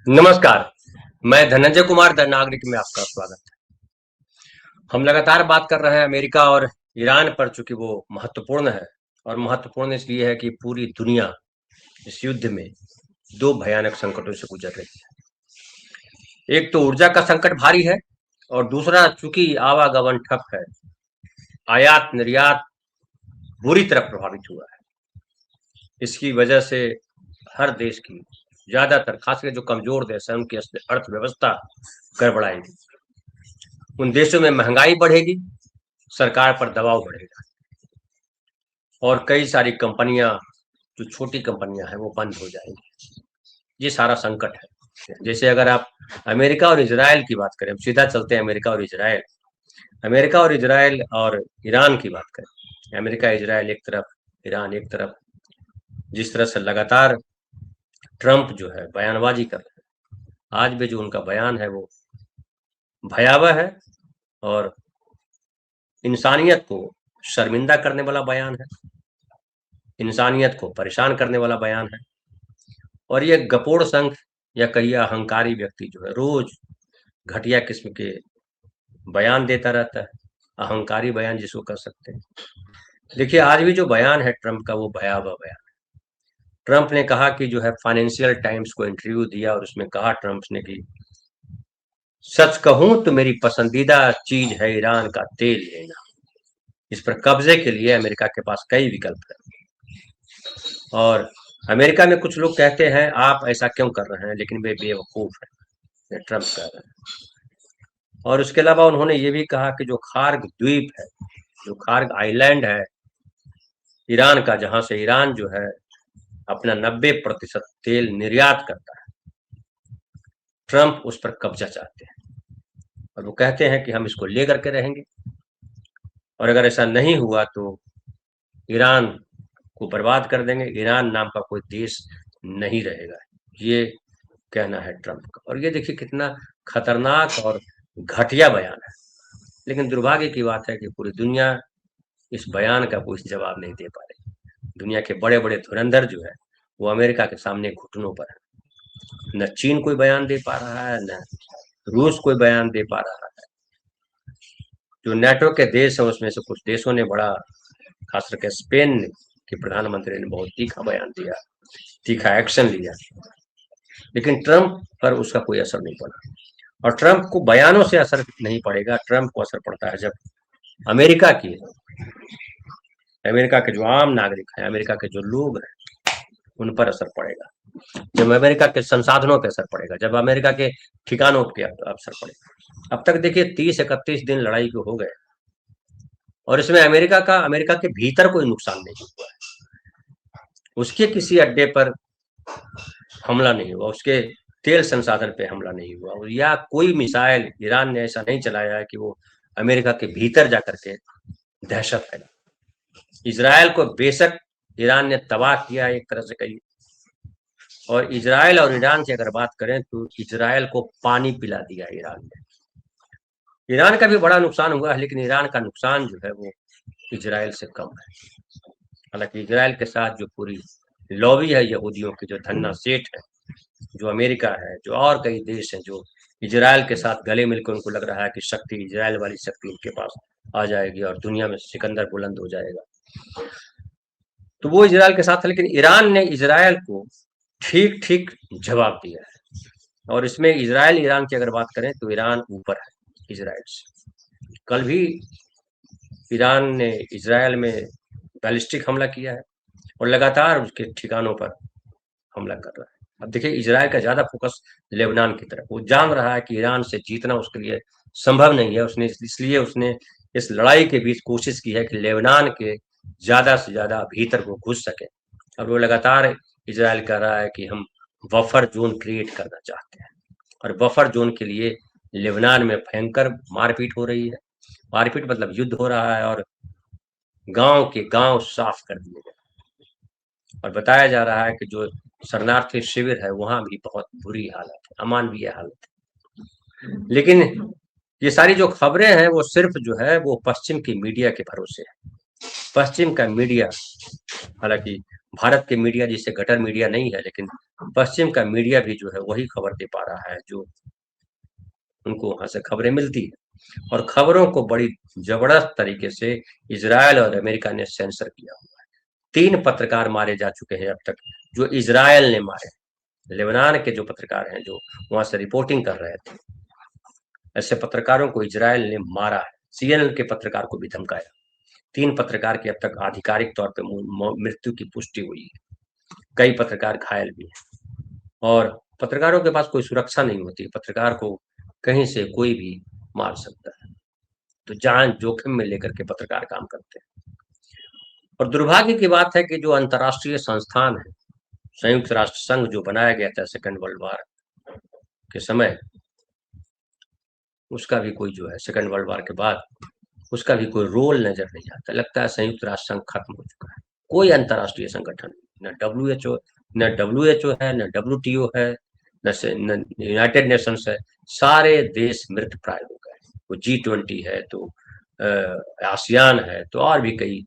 नमस्कार। मैं धनंजय कुमार द नागरिक में आपका स्वागत है। हम लगातार बात कर रहे हैं अमेरिका और ईरान पर, चूंकि वो महत्वपूर्ण है और महत्वपूर्ण इसलिए है कि पूरी दुनिया इस युद्ध में दो भयानक संकटों से गुजर रही है। एक तो ऊर्जा का संकट भारी है और दूसरा चूंकि आवागमन ठप है, आयात निर्यात बुरी तरह प्रभावित हुआ है। इसकी वजह से हर देश की, ज्यादातर खासकर जो कमजोर देश है, उनकी अर्थव्यवस्था गड़बड़ाएगी। उन देशों में महंगाई बढ़ेगी, सरकार पर दबाव बढ़ेगा और कई सारी कंपनियां, जो छोटी कंपनियां हैं, वो बंद हो जाएंगी। ये सारा संकट है। जैसे अगर आप अमेरिका और इजराइल की बात करें, सीधा चलते हैं अमेरिका और इजराइल। अमेरिका और इजराइल और ईरान की बात करें, अमेरिका इजराइल एक तरफ, ईरान एक तरफ। जिस तरह से लगातार ट्रंप जो है बयानबाजी कर रहे हैं, आज भी जो उनका बयान है वो भयावह है और इंसानियत को शर्मिंदा करने वाला बयान है, इंसानियत को परेशान करने वाला बयान है। और ये गपोड़ संख या कहिए अहंकारी व्यक्ति जो है रोज घटिया किस्म के बयान देता रहता है। अहंकारी बयान जिसको कर सकते हैं। देखिए, आज भी जो बयान है ट्रंप का, वो भयावह बयान। ट्रंप ने कहा कि जो है, फाइनेंशियल टाइम्स को इंटरव्यू दिया और उसमें कहा ट्रंप ने कि सच कहूं तो मेरी पसंदीदा चीज है ईरान का तेल लेना। इस पर कब्जे के लिए अमेरिका के पास कई विकल्प है और अमेरिका में कुछ लोग कहते हैं आप ऐसा क्यों कर रहे हैं, लेकिन वे बेवकूफ है, ये ट्रंप कह रहे हैं। और उसके अलावा उन्होंने ये भी कहा कि जो खार्ग द्वीप है, जो खार्ग आइलैंड है ईरान का, जहां से ईरान जो है अपना 90% तेल निर्यात करता है, ट्रंप उस पर कब्जा चाहते हैं और वो कहते हैं कि हम इसको लेकर के रहेंगे और अगर ऐसा नहीं हुआ तो ईरान को बर्बाद कर देंगे, ईरान नाम का कोई देश नहीं रहेगा। ये कहना है ट्रंप का। और ये देखिए कितना खतरनाक और घटिया बयान है। लेकिन दुर्भाग्य की बात है कि पूरी दुनिया इस बयान का कोई जवाब नहीं दे पा रही। दुनिया के बड़े बड़े धुरंधर जो है वो अमेरिका के सामने घुटनों पर है। न चीन कोई बयान दे पा रहा है, न रूस कोई बयान दे पा रहा है। जो नेटो के देश है उसमें से कुछ देशों ने बड़ा, खास करके स्पेन के प्रधानमंत्री ने बहुत तीखा बयान दिया, तीखा एक्शन लिया, लेकिन ट्रंप पर उसका कोई असर नहीं पड़ा। और ट्रंप को बयानों से असर नहीं पड़ेगा, ट्रंप को असर पड़ता है जब अमेरिका के जो आम नागरिक हैं, अमेरिका के जो लोग हैं, उन पर असर पड़ेगा, जब अमेरिका के संसाधनों पर असर पड़ेगा, जब अमेरिका के ठिकानों पे असर पड़ेगा। अब तक देखिए 30-31 दिन लड़ाई को हो गए और इसमें अमेरिका के भीतर कोई नुकसान नहीं हुआ है। उसके किसी अड्डे पर हमला नहीं हुआ, उसके तेल संसाधन पे हमला नहीं हुआ, या कोई मिसाइल ईरान ने ऐसा नहीं चलाया है कि वो अमेरिका के भीतर जाकर के दहशत फैला। इजराइल को बेशक ईरान ने तबाह किया एक तरह से कही, और इजराइल और ईरान की अगर बात करें तो इजराइल को पानी पिला दिया ईरान ने। ईरान का भी बड़ा नुकसान हुआ है, लेकिन ईरान का नुकसान जो है वो इजराइल से कम है। हालांकि इजराइल के साथ जो पूरी लॉबी है यहूदियों की, जो धन्ना सेठ है, जो अमेरिका है, जो और कई देश हैं, जो इजराइल के साथ गले मिलकर उनको लग रहा है कि शक्ति, इजराइल वाली शक्ति उनके पास आ जाएगी और दुनिया में सिकंदर बुलंद हो जाएगा, तो वो इजराइल के साथ है। लेकिन ईरान ने इजराइल को ठीक ठीक जवाब दिया है और इसमें इजराइल ईरान की अगर बात करें तो ईरान ऊपर है इजराइल से। कल भी ईरान ने इजराइल में बैलिस्टिक हमला किया है और लगातार उसके ठिकानों पर हमला कर रहा है। अब देखिए, इजराइल का ज्यादा फोकस लेबनान की तरफ, वो जान रहा है कि ईरान से जीतना उसके लिए संभव नहीं है। इसलिए उसने इस लड़ाई के बीच कोशिश की है कि लेबनान के ज्यादा से ज्यादा भीतर वो घुस सके, और वो लगातार इजराइल कह रहा है कि हम बफर जोन क्रिएट करना चाहते हैं, और बफर जोन के लिए लेबनान में भयंकर मारपीट हो रही है। मारपीट मतलब युद्ध हो रहा है और गांव के गांव साफ कर दिए गए और बताया जा रहा है कि जो शरणार्थी शिविर है वहां भी बहुत बुरी हालत है, अमानवीय हालत है। लेकिन ये सारी जो खबरें हैं वो सिर्फ जो है वो पश्चिम की मीडिया के भरोसे है। पश्चिम का मीडिया, हालांकि भारत के मीडिया जिसे गटर मीडिया नहीं है, लेकिन पश्चिम का मीडिया भी जो है वही खबर दे पा रहा है जो उनको वहां से खबरें मिलती है। और खबरों को बड़ी जबरदस्त तरीके से इजरायल और अमेरिका ने सेंसर किया हुआ है। 3 पत्रकार मारे जा चुके हैं अब तक, जो इजरायल ने मारे। लेबनान के जो पत्रकार हैं जो वहां से रिपोर्टिंग कर रहे थे, ऐसे पत्रकारों को इजरायल ने मारा है। सीएनएन के पत्रकार को भी धमकाया। 3 पत्रकार की अब तक आधिकारिक तौर पर मृत्यु की पुष्टि हुई है। कई पत्रकार घायल भी हैं और पत्रकारों के पास कोई सुरक्षा नहीं होती। पत्रकार को कहीं से कोई भी मार सकता है, तो जान जोखिम में लेकर के पत्रकार काम करते हैं। और दुर्भाग्य की बात है कि जो अंतर्राष्ट्रीय संस्थान है, संयुक्त राष्ट्र संघ जो बनाया गया था सेकेंड वर्ल्ड वॉर के समय, उसका भी कोई जो है सेकेंड वर्ल्ड वॉर के बाद उसका भी कोई रोल नजर नहीं आता। लगता है संयुक्त राष्ट्र संघ खत्म हो चुका है। कोई अंतर्राष्ट्रीय संगठन, न डब्ल्यूएचओ है, न डब्ल्यूटीओ है, न यूनाइटेड नेशंस है। सारे देश मृत प्राय हो गए। वो G20 है, तो आसियान है, तो और भी कई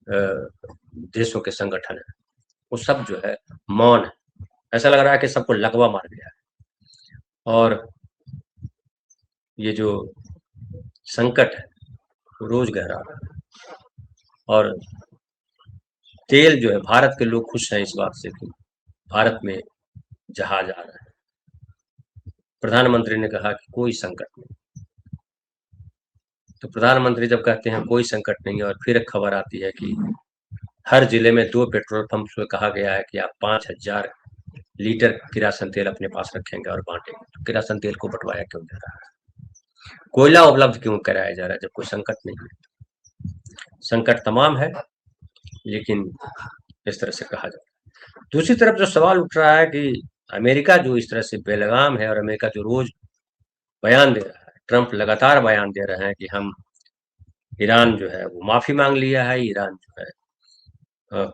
देशों के संगठन है, वो सब जो है मौन है। ऐसा लग रहा है कि सबको लकवा मार गया है। और ये जो संकट है वो रोज गहरा रहा है। और तेल जो है, भारत के लोग खुश हैं इस बात से कि भारत में जहाज आ रहा है। प्रधानमंत्री ने कहा कि कोई संकट नहीं। तो प्रधानमंत्री जब कहते हैं कोई संकट नहीं, और फिर एक खबर आती है कि हर जिले में 2 पेट्रोल पंप में कहा गया है कि आप 5,000 लीटर किरासन तेल अपने पास रखेंगे और बांटेंगे। तो किरासन तेल को बंटवाया क्यों जा रहा है? कोयला उपलब्ध क्यों कराया जा रहा है जब कोई संकट नहीं है? संकट तमाम है, लेकिन इस तरह से कहा जाता है। दूसरी तरफ जो सवाल उठ रहा है कि अमेरिका जो इस तरह से बेलगाम है, और अमेरिका जो रोज बयान दे रहा है, ट्रंप लगातार बयान दे रहे हैं कि हम ईरान जो है वो माफी मांग लिया है, ईरान जो है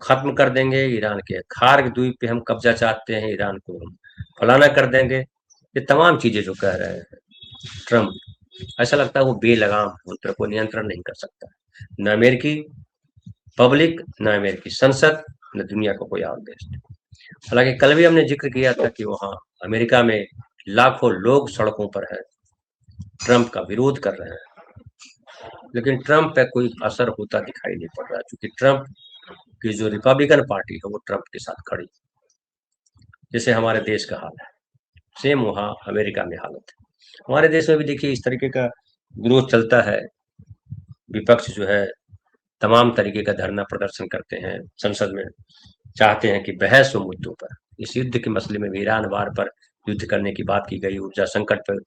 खत्म कर देंगे, ईरान के खार्ग द्वीप पे हम कब्जा चाहते हैं, ईरान को हम फलाना कर देंगे। ये तमाम चीजें जो कह रहे हैं ट्रंप, ऐसा लगता है वो बेलगाम उन पर कोई नियंत्रण नहीं कर सकता। न अमेरिकी पब्लिक, न अमेरिकी संसद, न दुनिया का कोई और देश। हालांकि कल भी हमने जिक्र किया था कि वहाँ अमेरिका में लाखों लोग सड़कों पर है, ट्रंप का विरोध कर रहे हैं, लेकिन ट्रंप पे कोई असर होता दिखाई नहीं पड़ रहा, क्योंकि ट्रंप की जो रिपब्लिकन पार्टी है वो ट्रंप के साथ खड़ी, जैसे हमारे देश का हाल है, सेम वहाँ अमेरिका में हालत है। हमारे देश में भी देखिए इस तरीके का विरोध चलता है। विपक्ष जो है तमाम तरीके का धरना प्रदर्शन करते हैं संसद में, चाहते हैं कि बहस हो मुद्दों पर। इस युद्ध के मसले में भी ईरान वार पर युद्ध करने की बात की गई, ऊर्जा संकट पर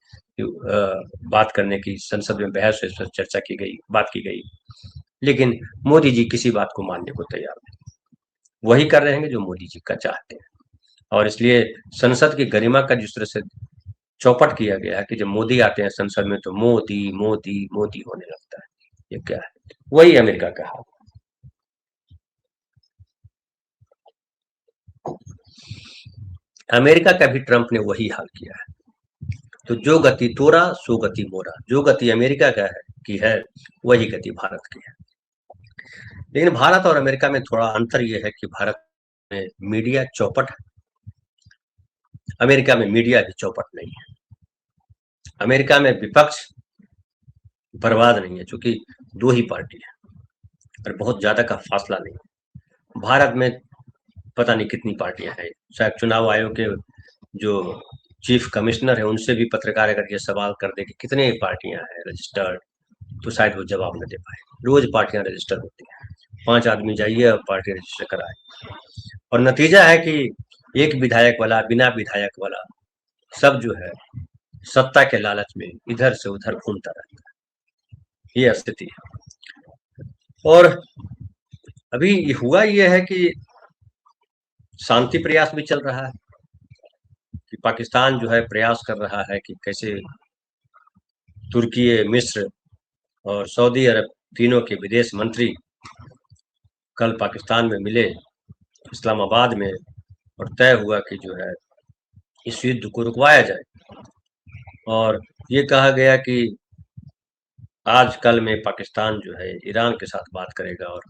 बात करने की संसद में बहस, इस पर चर्चा की गई, बात की गई, लेकिन मोदी जी किसी बात को मानने को तैयार नहीं। वही कर रहे हैं जो मोदी जी का चाहते हैं। और इसलिए संसद की गरिमा का जिस तरह से चौपट किया गया है कि जब मोदी आते हैं संसद में तो मोदी मोदी मोदी होने लगता है। ये क्या है? वही अमेरिका का हाल। अमेरिका का भी ट्रंप ने वही हाल किया है। तो जो गति तोरा सो गति मोरा, जो गति अमेरिका का है की है, वही गति भारत की है। लेकिन भारत और अमेरिका में थोड़ा अंतर यह है कि भारत में मीडिया चौपट है, अमेरिका में मीडिया भी चौपट नहीं है। अमेरिका में विपक्ष बर्बाद नहीं है, क्योंकि 2 ही पार्टी है और बहुत ज्यादा का फासला नहीं है। भारत में पता नहीं कितनी पार्टियां हैं। शायद चुनाव आयोग के जो चीफ कमिश्नर है उनसे भी पत्रकार अगर ये सवाल कर दे कि कितने पार्टियां हैं रजिस्टर्ड, तो शायद वो जवाब न दे पाए। रोज पार्टियां रजिस्टर होती हैं, 5 आदमी जाइए और पार्टी रजिस्टर कराए, और नतीजा है कि एक विधायक वाला, बिना विधायक वाला सब जो है सत्ता के लालच में इधर से उधर घूमता रहता है। ये स्थिति है। और अभी हुआ ये है कि शांति प्रयास भी चल रहा है कि पाकिस्तान जो है प्रयास कर रहा है कि कैसे तुर्की, मिस्र और सऊदी अरब तीनों के विदेश मंत्री कल पाकिस्तान में मिले इस्लामाबाद में, और तय हुआ कि जो है इस युद्ध को रुकवाया जाए। और ये कहा गया कि आज कल में पाकिस्तान जो है ईरान के साथ बात करेगा और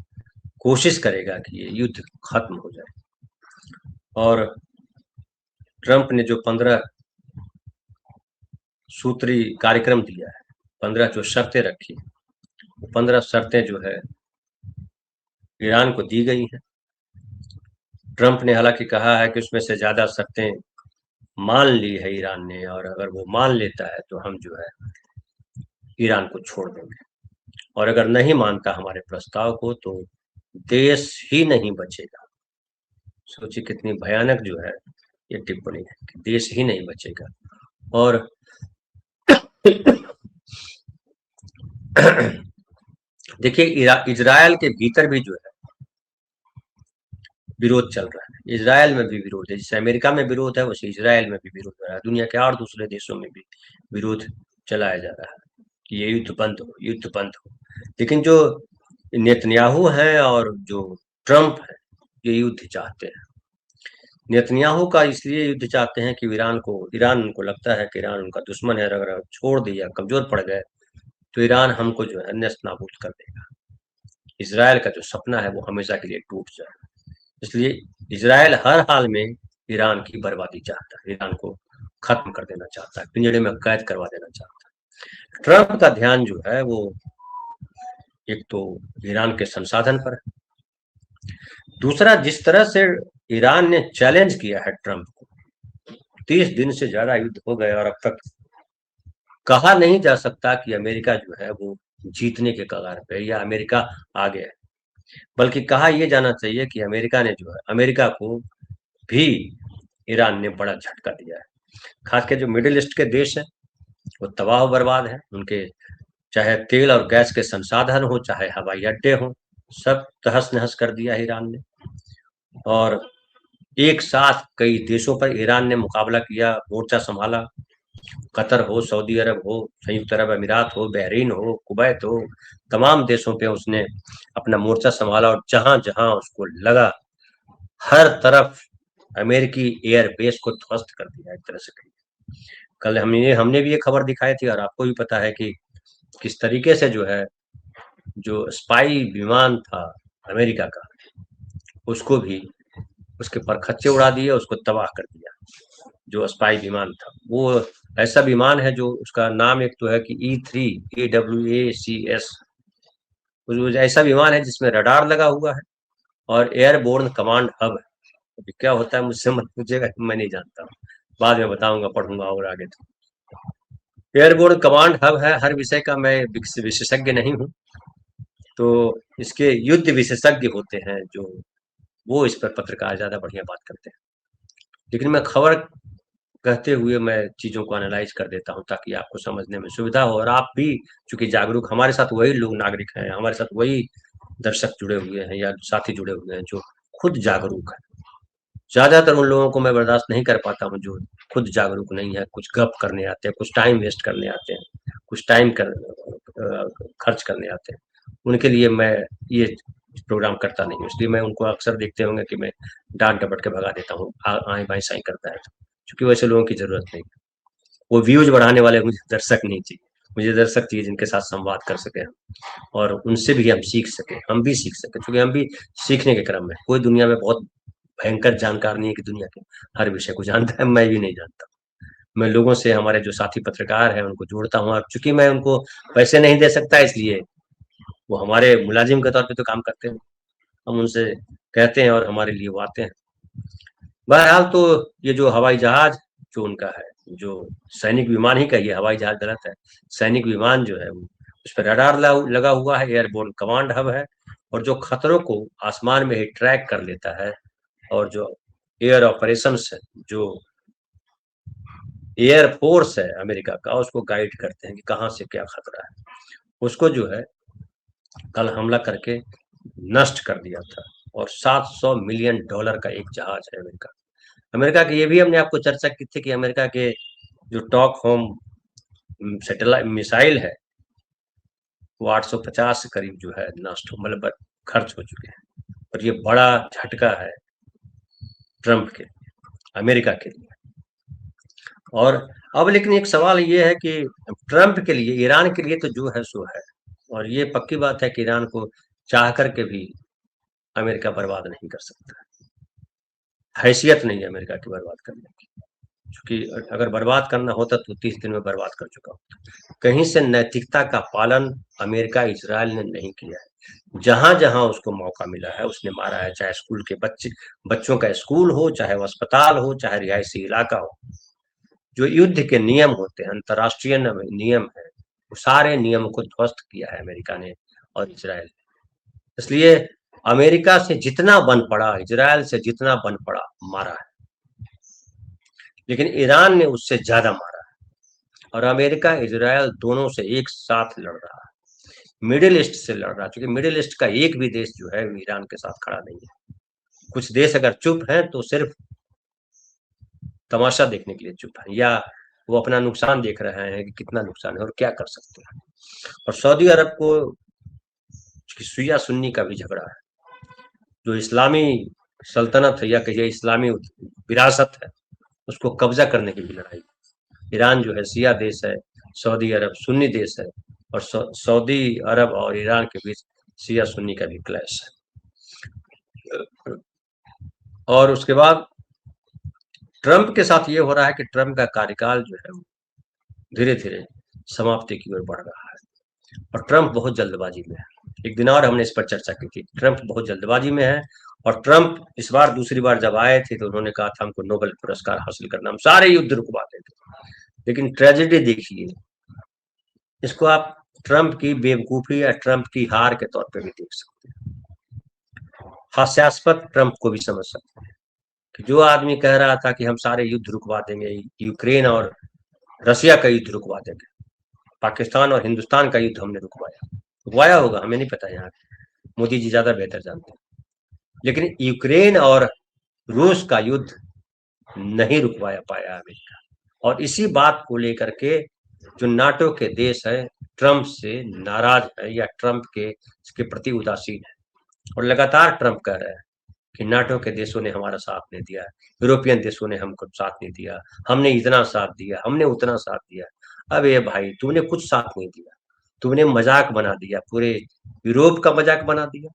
कोशिश करेगा कि ये युद्ध खत्म हो जाए। और ट्रंप ने जो 15 सूत्री कार्यक्रम दिया है, 15 जो शर्तें रखी, 15 शर्तें जो है ईरान को दी गई हैं। ट्रंप ने हालांकि कहा है कि उसमें से ज्यादा शर्तें मान ली है ईरान ने, और अगर वो मान लेता है तो हम जो है ईरान को छोड़ देंगे, और अगर नहीं मानता हमारे प्रस्ताव को तो देश ही नहीं बचेगा। सोचिए कितनी भयानक जो है ये टिप्पणी है कि देश ही नहीं बचेगा। और देखिए इजराइल के भीतर भी जो है विरोध चल रहा है। इजराइल में भी विरोध है, जैसे अमेरिका में विरोध है वैसे इजराइल में भी विरोध हो रहा है। दुनिया के और दूसरे देशों में भी विरोध चलाया जा रहा है कि ये युद्ध बंद हो, युद्ध बंद हो। लेकिन जो नेतन्याहू है और जो ट्रंप है ये युद्ध चाहते हैं। नेतन्याहू का इसलिए युद्ध चाहते हैं कि ईरान उनको लगता है कि ईरान उनका दुश्मन है, अगर छोड़ दिया, कमजोर पड़ गए तो ईरान हमको जो है नष्ट नाबूद कर देगा। इसराइल का जो सपना है वो हमेशा के लिए टूट जाए। इसलिए इसराइल हर हाल में ईरान की बर्बादी चाहता है, ईरान को खत्म कर देना चाहता है, पिंजड़े में कैद करवा देना चाहता है। ट्रंप का ध्यान जो है वो एक तो ईरान के संसाधन पर है, दूसरा जिस तरह से ईरान ने चैलेंज किया है ट्रंप को, 30 दिन से ज्यादा युद्ध हो गए और अब तक कहा नहीं जा सकता कि अमेरिका जो है वो जीतने के कगार पे या अमेरिका आगे है, बल्कि कहा यह जाना चाहिए कि अमेरिका को भी ईरान ने बड़ा झटका दिया है। खासकर जो मिडिल ईस्ट के देश हैं वो तबाह बर्बाद है, उनके चाहे तेल और गैस के संसाधन हो, चाहे हवाई अड्डे हो, सब तहस नहस कर दिया ईरान ने। और एक साथ कई देशों पर ईरान ने मुकाबला किया, मोर्चा संभाला। कतर हो, सऊदी अरब हो, संयुक्त अरब अमीरात हो, बहरीन हो, कुवैत हो, तमाम देशों पे उसने अपना मोर्चा संभाला, और जहां जहां उसको लगा हर तरफ अमेरिकी एयरबेस को ध्वस्त कर दिया एक तरह से। कल हमने भी ये खबर दिखाई थी और आपको भी पता है कि किस तरीके से जो है जो स्पाई विमान था अमेरिका का उसको भी उसके परखच्चे उड़ा दिए, उसको तबाह कर दिया। जो स्पाई विमान था वो ऐसा विमान है जो उसका नाम एक तो है कि E3AWACS, ऐसा विमान है जिसमें रडार लगा हुआ है और एयरबोर्न कमांड हब है। अभी क्या होता है मुझसे मत पूछिएगा, मैं नहीं जानता हूँ, बाद में बताऊंगा, पढ़ूंगा और आगे। तो एयरबोर्न कमांड हब है, हर विषय का मैं विशेषज्ञ नहीं हूँ, तो इसके युद्ध विशेषज्ञ होते हैं जो वो इस पर पत्रकार ज्यादा बढ़िया बात करते हैं। लेकिन मैं खबर कहते हुए मैं चीजों को एनालाइज कर देता हूँ ताकि आपको समझने में सुविधा हो, और आप भी चूंकि जागरूक, हमारे साथ वही लोग नागरिक हैं, हमारे साथ वही दर्शक जुड़े हुए हैं या साथी जुड़े हुए हैं जो खुद जागरूक है। ज्यादातर उन लोगों को मैं बर्दाश्त नहीं कर पाता हूँ जो खुद जागरूक नहीं है, कुछ गप करने आते हैं, कुछ टाइम वेस्ट करने आते हैं, कुछ टाइम खर्च करने आते हैं। उनके लिए मैं ये प्रोग्राम करता नहीं हूँ, इसलिए मैं उनको अक्सर देखते होंगे कि मैं डांट डपट के भगा देता हूँ, आए बाएं साई करता है, क्योंकि वैसे लोगों की जरूरत नहीं। वो व्यूज बढ़ाने वाले मुझे दर्शक नहीं चाहिए, मुझे दर्शक चाहिए जिनके साथ संवाद कर सके हम, और उनसे भी हम सीख सके, हम भी सीख सके, क्योंकि हम भी सीखने के क्रम में। कोई दुनिया में बहुत भयंकर जानकार नहीं है कि दुनिया के हर विषय को जानता है, मैं भी नहीं जानता। मैं लोगों से, हमारे जो साथी पत्रकार हैं उनको जोड़ता हूँ, और चूंकि मैं उनको पैसे नहीं दे सकता इसलिए वो हमारे मुलाजिम के तौर पे तो काम करते हैं, हम उनसे कहते हैं और हमारे लिए वो आते हैं। बहरहाल तो ये जो हवाई जहाज जो उनका है, जो सैनिक विमान ही कहिए, हवाई जहाज गलत है, सैनिक विमान जो है वो उस पर रडार लगा हुआ है, एयरबोर्न कमांड हब है, और जो खतरों को आसमान में ही ट्रैक कर लेता है, और जो एयर ऑपरेशंस है, जो एयर फोर्स है अमेरिका का, उसको गाइड करते हैं कि कहाँ से क्या खतरा है। उसको जो है कल हमला करके नष्ट कर दिया था, और $700 मिलियन का एक जहाज है अमेरिका। अमेरिका की ये भी हमने आपको चर्चा की थी कि अमेरिका के जो टॉक होम सैटेलाइट मिसाइल है वो 850 के करीब जो है नष्ट हो, मतलब खर्च हो चुके हैं। और ये बड़ा झटका है ट्रंप के, अमेरिका के लिए। और अब लेकिन एक सवाल ये है कि ट्रंप के लिए, ईरान के लिए तो जो है सो है, और ये पक्की बात है कि ईरान को चाह करके भी अमेरिका बर्बाद नहीं कर सकता। हैसियत नहीं है अमेरिका की बर्बाद करने की, क्योंकि अगर बर्बाद करना होता तो 30 दिन में बर्बाद कर चुका होता। कहीं से नैतिकता का पालन अमेरिका इजराइल ने नहीं किया है। जहां जहां उसको मौका मिला है उसने मारा है, चाहे स्कूल के बच्चों का स्कूल हो, चाहे वो अस्पताल हो, चाहे रिहायशी इलाका हो। जो युद्ध के नियम होते हैं, अंतर्राष्ट्रीय नियम है, वो सारे नियम को ध्वस्त किया है अमेरिका ने और इजराइल। इसलिए अमेरिका से जितना बन पड़ा, इजराइल से जितना बन पड़ा, मारा है। लेकिन ईरान ने उससे ज्यादा मारा है, और अमेरिका इजराइल दोनों से एक साथ लड़ रहा है, मिडिल ईस्ट से लड़ रहा है, क्योंकि मिडिल ईस्ट का एक भी देश जो है ईरान के साथ खड़ा नहीं है। कुछ देश अगर चुप है तो सिर्फ तमाशा देखने के लिए चुप है, या वो अपना नुकसान देख रहे हैं कि कितना नुकसान है और क्या कर सकते हैं। और सऊदी अरब को शिया सुन्नी का भी झगड़ा है, जो इस्लामी सल्तनत है या कहिए इस्लामी विरासत है, उसको कब्जा करने की भी लड़ाई। ईरान जो है शिया देश है, सऊदी अरब सुन्नी देश है, और सऊदी अरब और ईरान के बीच शिया सुन्नी का भी क्लैश है। और उसके बाद ट्रंप के साथ ये हो रहा है कि ट्रंप का कार्यकाल जो है धीरे धीरे समाप्ति की ओर बढ़ रहा है, और ट्रंप बहुत जल्दबाजी में है। एक दिन और हमने इस पर चर्चा की थी, ट्रंप बहुत जल्दबाजी में है। और ट्रंप इस बार दूसरी बार जब आए थे तो उन्होंने कहा था हमको नोबेल पुरस्कार हासिल करना, हम सारे युद्ध रुकवा देते। लेकिन ट्रेजेडी देखिए, इसको आप ट्रंप की बेवकूफी या ट्रंप की हार के तौर पे भी देख सकते हैं। हास्यास्पद ट्रंप को भी समझ सकते हैं कि जो आदमी कह रहा था कि हम सारे युद्ध रुकवा देंगे, यूक्रेन और रशिया का युद्ध रुकवा देंगे, पाकिस्तान और हिंदुस्तान का युद्ध हमने रुकवाया होगा, हमें नहीं पता, यहाँ मोदी जी ज्यादा बेहतर जानते हैं। लेकिन यूक्रेन और रूस का युद्ध नहीं रुकवाया पाया अमेरिका, और इसी बात को लेकर के जो नाटो के देश है ट्रंप से नाराज है या ट्रंप के इसके प्रति उदासीन है, और लगातार ट्रंप कह रहे हैं कि नाटो के देशों ने हमारा साथ नहीं दिया, यूरोपियन देशों ने हमको साथ नहीं दिया, हमने इतना साथ दिया, हमने उतना साथ दिया। अब ये भाई तुमने कुछ साथ नहीं दिया, तुमने मजाक बना दिया, पूरे यूरोप का मजाक बना दिया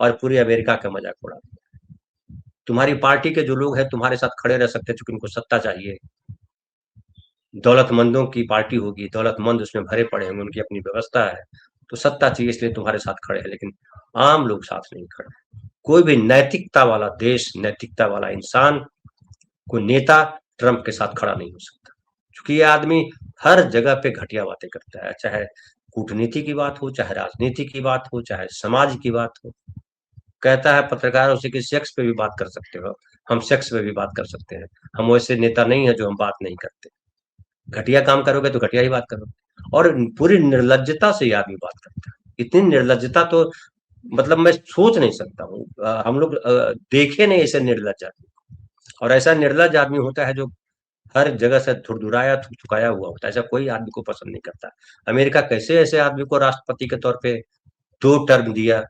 और पूरे अमेरिका का मजाक उड़ा दिया। तुम्हारी पार्टी के जो लोग हैं तुम्हारे साथ खड़े रह सकते हैं, क्योंकि उनको सत्ता चाहिए, दौलतमंदों की पार्टी होगी, दौलतमंद उसमें भरे पड़े होंगे, उनकी अपनी व्यवस्था है, तो सत्ता चाहिए इसलिए तुम्हारे साथ खड़े हैं। लेकिन आम लोग साथ नहीं खड़े। कोई भी नैतिकता वाला देश, नैतिकता वाला इंसान, कोई नेता ट्रंप के साथ खड़ा नहीं हो सकता, क्योंकि ये आदमी हर जगह पे घटिया बातें करता है, चाहे कूटनीति की बात हो, चाहे राजनीति की बात हो, चाहे समाज की बात हो। कहता है पत्रकारों से कि सेक्स पे भी बात कर सकते हो, हम सेक्स पे भी बात कर सकते हैं, हम वैसे नेता नहीं है जो हम बात नहीं करते। घटिया काम करोगे तो घटिया ही बात करोगे, और पूरी निर्लज्जता से ये आदमी बात करता है। इतनी निर्लज्जता तो मतलब मैं सोच नहीं सकता हूँ, हम लोग देखे नहीं ऐसे निर्लज आदमी। और ऐसा निर्लज आदमी होता है जो हर जगह से थुड़थुड़ाया थुकाया हुआ होता है, ऐसा कोई आदमी को पसंद नहीं करता। अमेरिका कैसे ऐसे आदमी को राष्ट्रपति के तौर पे 2 टर्म दिया,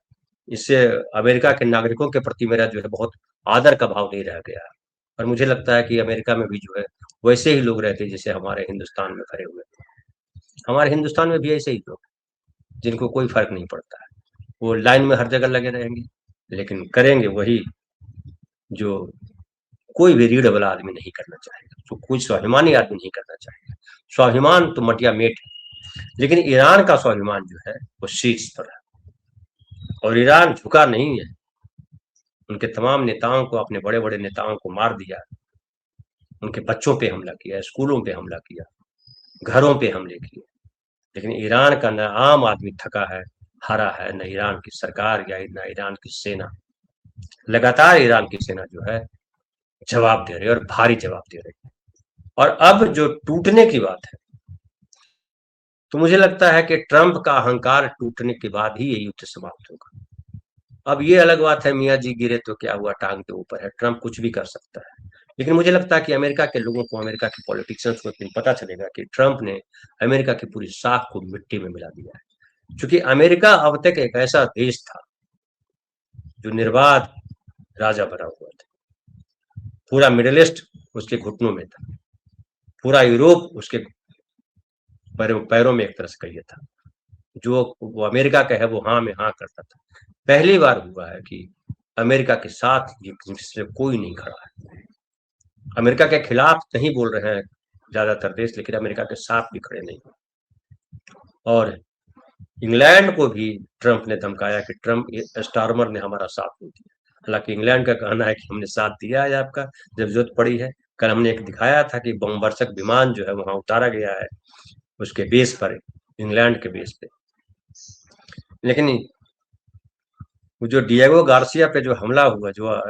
इससे अमेरिका के नागरिकों के प्रति मेरा जो है बहुत आदर का भाव नहीं रह गया। और मुझे लगता है कि अमेरिका में भी जो है वैसे ही लोग रहते जैसे हमारे हिंदुस्तान में भरे हुए। हमारे हिंदुस्तान में भी ऐसे ही लोग, जिनको कोई फर्क नहीं पड़ता है, वो लाइन में हर जगह लगे रहेंगे, लेकिन करेंगे वही जो कोई भी रीढ़ वाला आदमी नहीं करना चाहेगा, तो कोई स्वाभिमानी आदमी नहीं करना चाहेगा। स्वाभिमान तो मटिया मेट है, लेकिन ईरान का स्वाभिमान जो है वो शीर्ष पर है, और ईरान झुका नहीं है। उनके तमाम नेताओं को, अपने बड़े बड़े नेताओं को मार दिया, उनके बच्चों पे हमला किया, स्कूलों पे हमला किया, घरों पे हमले किए। लेकिन ईरान का न आम आदमी थका है, हारा है, न ईरान की सरकार या न ईरान की सेना। लगातार ईरान की सेना जो है जवाब दे रही है, और भारी जवाब दे रही है। और अब जो टूटने की बात है, तो मुझे लगता है कि ट्रंप का अहंकार टूटने के बाद ही ये युद्ध समाप्त होगा। अब ये अलग बात है, मियाँ जी गिरे तो क्या हुआ, टांग के ऊपर है, ट्रंप कुछ भी कर सकता है। लेकिन मुझे लगता है कि अमेरिका के लोगों को, अमेरिका के पॉलिटिशियंस को एक दिन पता चलेगा कि ट्रंप ने अमेरिका की पूरी साख को मिट्टी में मिला दिया है। क्योंकि अमेरिका अब तक एक ऐसा देश था जो निर्बाध राजा बना हुआ था, पूरा मिडिल ईस्ट उसके घुटनों में था, पूरा यूरोप उसके पैरों में एक तरह से कहिए था। जो वो अमेरिका का है वो हाँ में हाँ करता था। पहली बार हुआ है कि अमेरिका के साथ जिसमें कोई नहीं खड़ा है। अमेरिका के खिलाफ नहीं बोल रहे हैं ज्यादातर देश, लेकिन अमेरिका के साथ भी खड़े नहीं। और इंग्लैंड को भी ट्रंप ने धमकाया कि ट्रंप स्टार्मर ने हमारा साथ नहीं दिया। हालांकि इंग्लैंड का कहना है कि हमने साथ दिया है आपका जब जरूरत पड़ी है। कल हमने एक दिखाया था कि बमवर्षक विमान जो है वहां उतारा गया है उसके बेस पर, इंग्लैंड के बेस पे। लेकिन वो जो डिएगो गार्सिया पे जो हमला हुआ, जो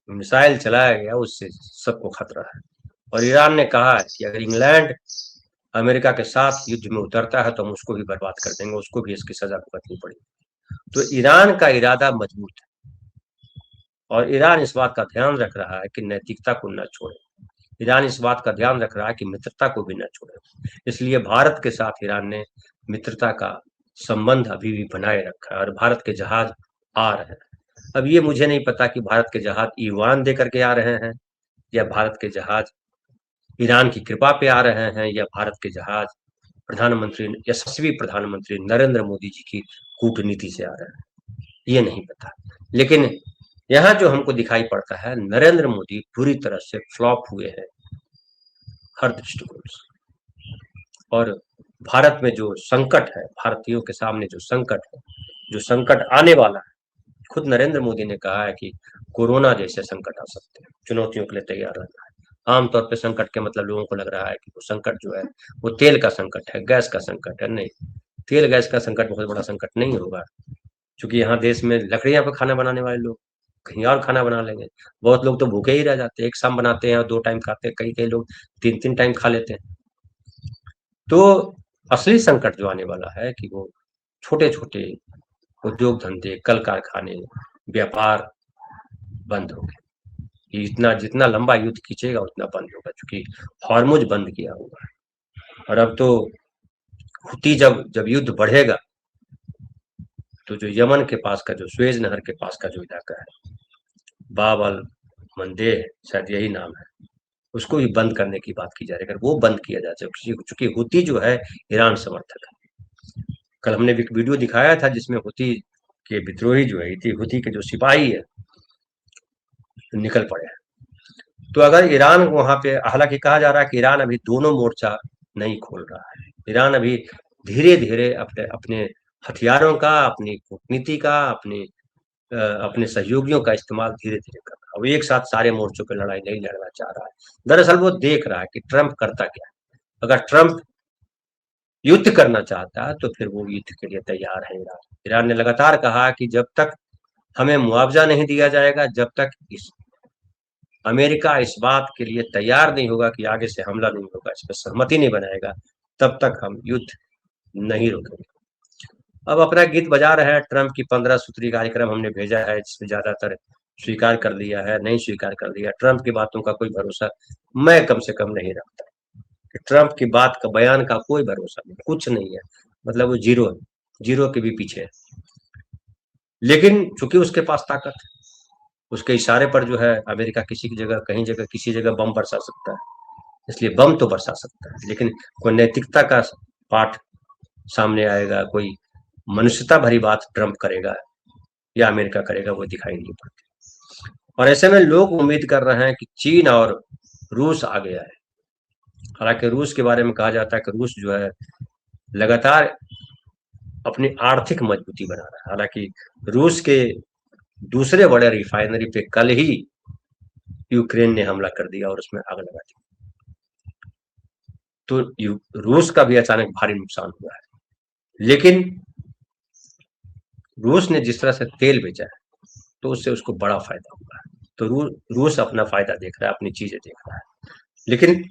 मिसाइल चलाया गया, उससे सबको खतरा है। और ईरान ने कहा है कि अगर इंग्लैंड अमेरिका के साथ युद्ध में उतरता है तो हम उसको भी बर्बाद कर देंगे, उसको भी इसकी सजा भुगतनी पड़ेगी। तो ईरान का इरादा मजबूत है और ईरान इस बात का ध्यान रख रहा है कि नैतिकता को न छोड़े। ईरान इस बात का ध्यान रख रहा है कि मित्रता को भी न छोड़े। इसलिए भारत के साथ ईरान ने मित्रता का संबंध अभी भी बनाए रखा है और भारत के जहाज आ रहे हैं। अब ये मुझे नहीं पता कि भारत के जहाज ईवान दे करके आ रहे हैं या भारत के जहाज ईरान की कृपा पे आ रहे हैं या भारत के जहाज प्रधानमंत्री, यशस्वी प्रधानमंत्री नरेंद्र मोदी जी की कूटनीति से आ रहे हैं, ये नहीं पता। लेकिन यहाँ जो हमको दिखाई पड़ता है, नरेंद्र मोदी पूरी तरह से फ्लॉप हुए हैं हर दृष्टिकोण से। और भारत में जो संकट है, भारतीयों के सामने जो संकट है, जो संकट आने वाला है, खुद नरेंद्र मोदी ने कहा है कि कोरोना जैसे संकट आ सकते हैं, चुनौतियों के लिए तैयार रहना है। आमतौर पे संकट के मतलब लोगों को लग रहा है कि वो संकट जो है वो तेल का संकट है, गैस का संकट है। नहीं, तेल गैस का संकट बहुत बड़ा संकट नहीं होगा, क्योंकि यहाँ देश में लकड़ियां पे खाना बनाने वाले लोग कहीं और खाना बना लेंगे। बहुत लोग तो भूखे ही रह जाते हैं, एक शाम बनाते हैं और 2 टाइम खाते हैं, कई कई लोग 3-3 टाइम खा लेते हैं। तो असली संकट जो आने वाला है कि वो छोटे छोटे उद्योग धंधे, कल कारखाने, व्यापार बंद हो गए। ये इतना जितना लंबा युद्ध खींचेगा उतना बंद होगा, क्योंकि हॉर्मुज बंद किया हुआ है। और अब तो हुती जब जब युद्ध बढ़ेगा तो जो यमन के पास का, जो स्वेज नहर के पास का जो इलाका है, बाब अल मंदेब शायद यही नाम है, उसको भी बंद करने की बात की जा रही है। अगर वो बंद किया जाए, चूंकि हुती जो है ईरान समर्थक है। कल हमने एक वीडियो दिखाया था जिसमें हुती के विद्रोही जो है, हुती के जो सिपाही है निकल पड़े हैं। तो अगर ईरान वहां पे, हालांकि कहा जा रहा है कि ईरान अभी दोनों मोर्चा नहीं खोल रहा है, ईरान अभी धीरे धीरे अपने अपने हथियारों का, अपनी कूटनीति का, अपने सहयोगियों का इस्तेमाल धीरे धीरे कर रहा है। वो एक साथ सारे मोर्चों पे लड़ाई नहीं लड़ना चाह रहा है। दरअसल वो देख रहा है कि ट्रंप करता क्या है। अगर ट्रंप युद्ध करना चाहता है तो फिर वो युद्ध के लिए तैयार है। ईरान ईरान ने लगातार कहा कि जब तक हमें मुआवजा नहीं दिया जाएगा, जब तक अमेरिका इस बात के लिए तैयार नहीं होगा कि आगे से हमला नहीं होगा, इस पर सहमति नहीं बनाएगा, तब तक हम युद्ध नहीं रोकेंगे। अब अपना गीत बजा रहे हैं। ट्रंप की 15 सूत्री कार्यक्रम हमने भेजा है, जिसमें ज्यादातर स्वीकार कर लिया है, नहीं स्वीकार कर लिया। ट्रंप की बातों का कोई भरोसा मैं कम से कम नहीं रखता कि ट्रंप की बात का, बयान का कोई भरोसा नहीं, कुछ नहीं है। मतलब वो जीरो है, जीरो के भी पीछे है। लेकिन चूंकि उसके पास ताकत है, उसके इशारे पर जो है अमेरिका किसी की जगह, कहीं जगह, किसी जगह बम बरसा सकता है। इसलिए बम तो बरसा सकता है, लेकिन कोई नैतिकता का पाठ सामने आएगा, कोई मनुष्यता भरी बात ट्रंप करेगा या अमेरिका करेगा, वो दिखाई नहीं पड़ती। और ऐसे में लोग उम्मीद कर रहे हैं कि चीन और रूस आ गया है। हालांकि रूस के बारे में कहा जाता है कि रूस जो है लगातार अपनी आर्थिक मजबूती बना रहा है। हालांकि रूस के दूसरे बड़े रिफाइनरी पे कल ही यूक्रेन ने हमला कर दिया और उसमें आग लगा दी। तो रूस का भी अचानक भारी नुकसान हुआ है। लेकिन रूस ने जिस तरह से तेल बेचा है तो उससे उसको बड़ा फायदा हुआ है। तो रूस अपना फायदा देख रहा है, अपनी चीजें देख रहा है। लेकिन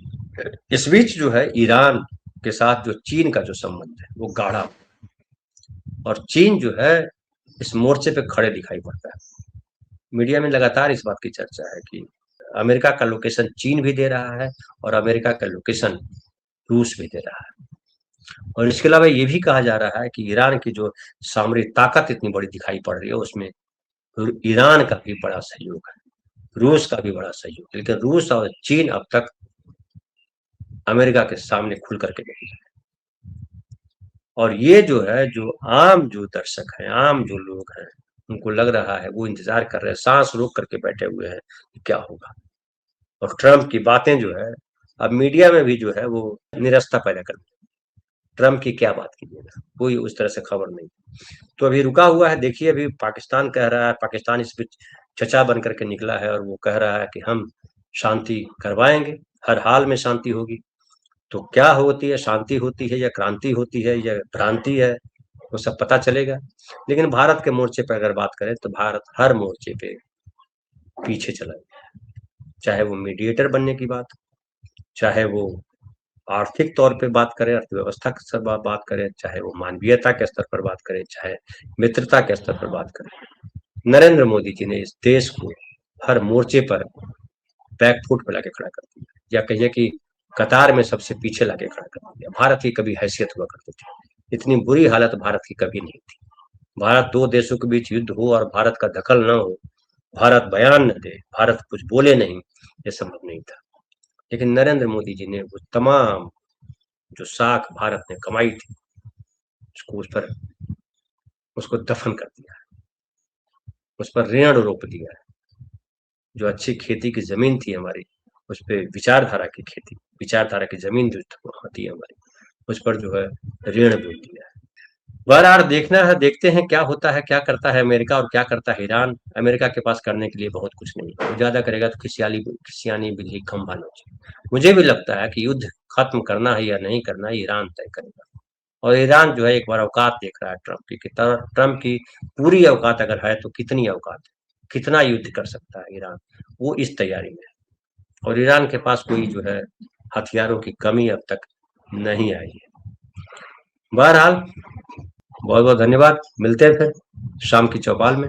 इस बीच जो है ईरान के साथ जो चीन का जो संबंध है वो गाढ़ा, और चीन जो है इस मोर्चे पे खड़े दिखाई पड़ता है। मीडिया में लगातार इस बात की चर्चा है कि अमेरिका का लोकेशन चीन भी दे रहा है और अमेरिका का लोकेशन रूस भी दे रहा है। और इसके अलावा ये भी कहा जा रहा है कि ईरान की जो सामरिक ताकत इतनी बड़ी दिखाई पड़ रही है, उसमें ईरान का भी बड़ा सहयोग है, रूस का भी बड़ा सहयोग। लेकिन रूस और चीन अब तक अमेरिका के सामने खुल करके नहीं है। और ये जो है, जो आम जो दर्शक है, आम जो लोग हैं, उनको लग रहा है, वो इंतजार कर रहे हैं, सांस रोक करके बैठे हुए हैं कि क्या होगा। और ट्रम्प की बातें जो है, अब मीडिया में भी जो है वो निरस्ता पैदा कर दी। ट्रम्प की क्या बात कीजिएगा, कोई उस तरह से खबर नहीं। तो अभी रुका हुआ है, देखिए अभी पाकिस्तान कह रहा है, पाकिस्तान इस बीच चचा बन करके निकला है और वो कह रहा है कि हम शांति करवाएंगे, हर हाल में शांति होगी। तो क्या होती है, शांति होती है या क्रांति होती है या भ्रांति है, वो सब पता चलेगा। लेकिन भारत के मोर्चे पर अगर बात करें तो भारत हर मोर्चे पे पीछे चला गया, चाहे वो मीडिएटर बनने की बात, चाहे वो आर्थिक तौर पे बात करें, अर्थव्यवस्था के स्तर पर बात करें, चाहे वो मानवीयता के स्तर पर बात करें, चाहे मित्रता के स्तर पर बात करें। नरेंद्र मोदी जी ने इस देश को हर मोर्चे पर बैक फुट पे लाके खड़ा कर दिया, या कहिए कि कतार में सबसे पीछे लाके खड़ा कर दिया। भारत की कभी हैसियत हुआ करती थी, इतनी बुरी हालत भारत की कभी नहीं थी। भारत दो देशों के बीच युद्ध हो और भारत का दखल न हो, भारत बयान न दे, भारत कुछ बोले नहीं, ये संभव नहीं था। लेकिन नरेंद्र मोदी जी ने वो तमाम जो साख भारत ने कमाई थी, उसको उस पर उसको दफन कर दिया है, उस पर ऋण रोप दिया है। जो अच्छी खेती की जमीन थी हमारी, उस पे विचारधारा की खेती, विचारधारा की जमीन जो होती है हमारी, उस पर जो है ऋण बोल दिया है। बहरहाल देखना है, देखते हैं क्या होता है, क्या करता है अमेरिका और क्या करता है ईरान। अमेरिका के पास करने के लिए बहुत कुछ नहीं है, ज्यादा करेगा तो खिसियानी बिल्ली खंभा नोचे। मुझे भी लगता है कि युद्ध खत्म करना है या नहीं करना है, ईरान तय करेगा। और ईरान जो है एक बार औकात देख रहा है ट्रंप की, कि ट्रंप की पूरी औकात अगर है तो कितनी औकात है, कितना युद्ध कर सकता है ईरान, वो इस तैयारी में है। और ईरान के पास कोई जो है हथियारों की कमी अब तक नहीं आई है। बहरहाल बहुत बहुत धन्यवाद, मिलते हैं फिर शाम की चौपाल में।